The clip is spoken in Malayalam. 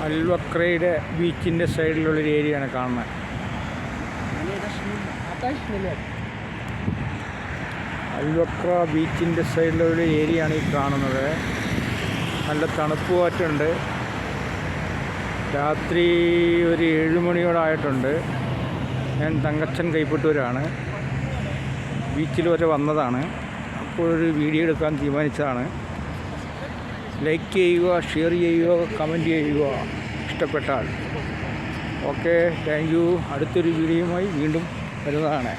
അൽവക്രയുടെ ബീച്ചിൻ്റെ സൈഡിലുള്ളൊരു ഏരിയയാണ് കാണുന്നത്. അൽവക്ര ബീച്ചിൻ്റെ സൈഡിലുള്ള ഏരിയയാണ് ഈ കാണുന്നത്. നല്ല തണുപ്പ് കാറ്റുണ്ട്. രാത്രി ഒരു 7 മണിയോടായിട്ടുണ്ട്. ഞാൻ തങ്കച്ചൻ കൈപ്പറ്റൂരാണ്. ബീച്ചിൽ വരെ വന്നതാണ്. അപ്പോൾ ഒരു വീഡിയോ എടുക്കാൻ തീരുമാനിച്ചതാണ്. ലൈക്ക് ചെയ്യുക, ഷെയർ ചെയ്യുക, കമൻറ്റ് ചെയ്യുക ഇഷ്ടപ്പെട്ടാൽ. Okay, thank you. അടുത്തൊരു വീഡിയോയുമായി വീണ്ടും വരുന്നതാണ്.